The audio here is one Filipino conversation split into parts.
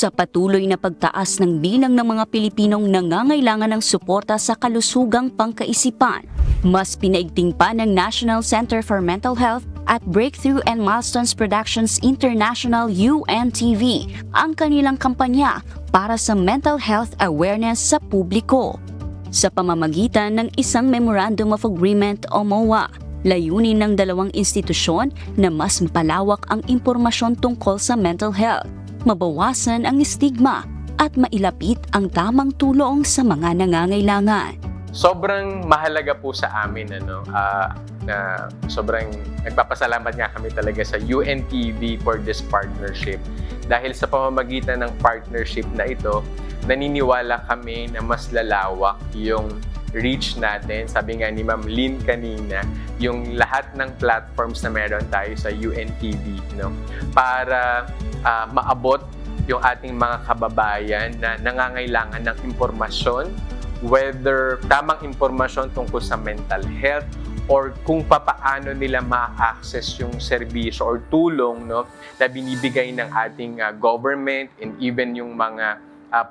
Sa patuloy na pagtaas ng bilang ng mga Pilipinong nangangailangan ng suporta sa kalusugang pangkaisipan, mas pinaigting pa ng National Center for Mental Health at Breakthrough and Milestones Productions International UNTV ang kanilang kampanya para sa mental health awareness sa publiko. Sa pamamagitan ng isang Memorandum of Agreement o MOA, layunin ng dalawang institusyon na mas mapalawak ang impormasyon tungkol sa mental health, mabawasan ang stigma at mailapit ang tamang tulong sa mga nangangailangan. Sobrang mahalaga po sa amin na sobrang nagpapasalamat nga kami talaga sa UNTV for this partnership. Dahil sa pamamagitan ng partnership na ito, naniniwala kami na mas lalawak yung reach natin. Sabi nga ni Ma'am Lynn kanina, yung lahat ng platforms na meron tayo sa UNTV, para maabot yung ating mga kababayan na nangangailangan ng impormasyon, whether tamang impormasyon tungkol sa mental health or kung papaano nila ma-access yung serbisyo or tulong na binibigay ng ating government and even yung mga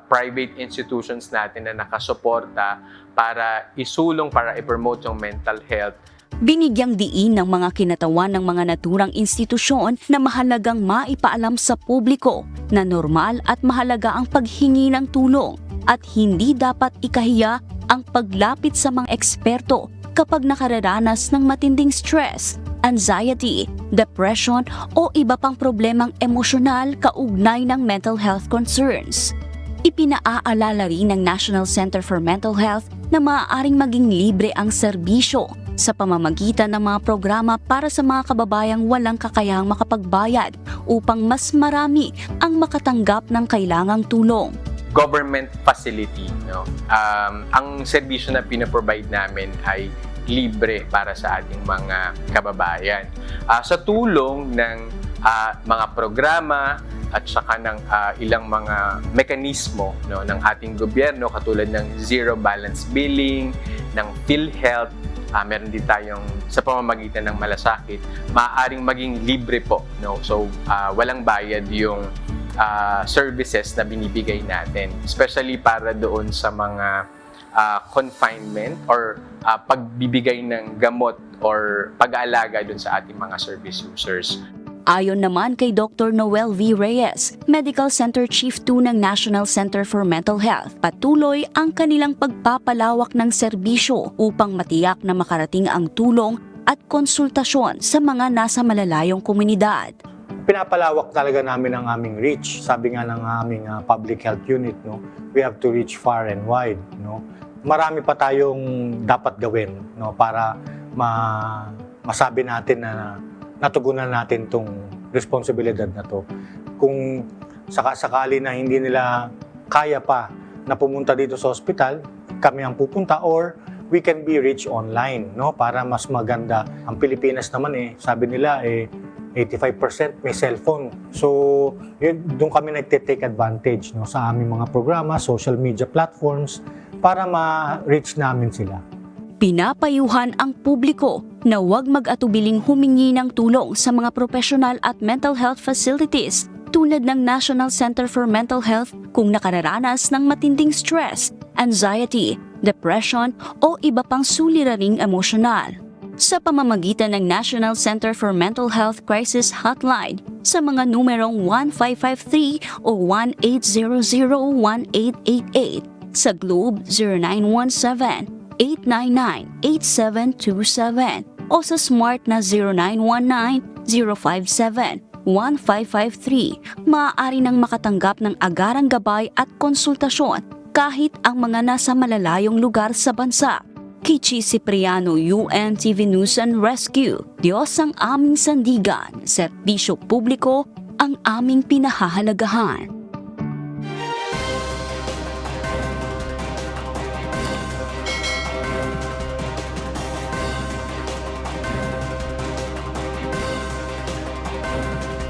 private institutions natin na nakasuporta para isulong, para i-promote yung mental health. Binigyang diin ng mga kinatawan ng mga naturang institusyon na mahalagang maipaalam sa publiko na normal at mahalaga ang paghingi ng tulong at hindi dapat ikahiya ang paglapit sa mga eksperto kapag nakararanas ng matinding stress, anxiety, depression o iba pang problemang emosyonal kaugnay ng mental health concerns. Ipinaalala rin ng National Center for Mental Health na maaaring maging libre ang serbisyo sa pamamagitan ng mga programa para sa mga kababayang walang kakayahang makapagbayad upang mas marami ang makatanggap ng kailangang tulong. Government facility. Ang serbisyo na pinaprovide namin ay libre para sa ating mga kababayan. Sa tulong ng mga programa at saka ng ilang mga mekanismo ng ating gobyerno katulad ng zero balance billing, ng PhilHealth, meron din tayong sa pamamagitan ng malasakit, maaaring maging libre po. So, walang bayad yung services na binibigay natin, especially para doon sa mga confinement or pagbibigay ng gamot or pag-aalaga doon sa ating mga service users. Ayon naman kay Dr. Noel V. Reyes, Medical Center Chief 2 ng National Center for Mental Health, patuloy ang kanilang pagpapalawak ng serbisyo upang matiyak na makarating ang tulong at konsultasyon sa mga nasa malalayong komunidad. Pinapalawak talaga namin ang aming reach. Sabi nga ng aming public health unit, we have to reach far and wide. Marami pa tayong dapat gawin para masabi natin na natugunan natin tong responsibilidad na to. Kung sakasakali na hindi nila kaya pa na pumunta dito sa ospital, kami ang pupunta or we can be reached online, para mas maganda. Ang Pilipinas naman sabi nila 85% may cellphone. So, doon kami nagte-take advantage sa aming mga programa, social media platforms para ma-reach namin sila. Pinapayuhan ang publiko na huwag mag-atubiling humingi ng tulong sa mga professional at mental health facilities tulad ng National Center for Mental Health kung nakararanas ng matinding stress, anxiety, depression o iba pang suliraning emosyonal. Sa pamamagitan ng National Center for Mental Health Crisis Hotline sa mga numerong 1553 o 1800-1888, sa Globe 0917-899-8727 o sa Smart na 0919-057-1553, maaari nang makatanggap ng agarang gabay at konsultasyon kahit ang mga nasa malalayong lugar sa bansa. Kichi Cipriano, UNTV News and Rescue. Diyos ang aming sandigan, serbisyo publiko ang aming pinahahalagahan.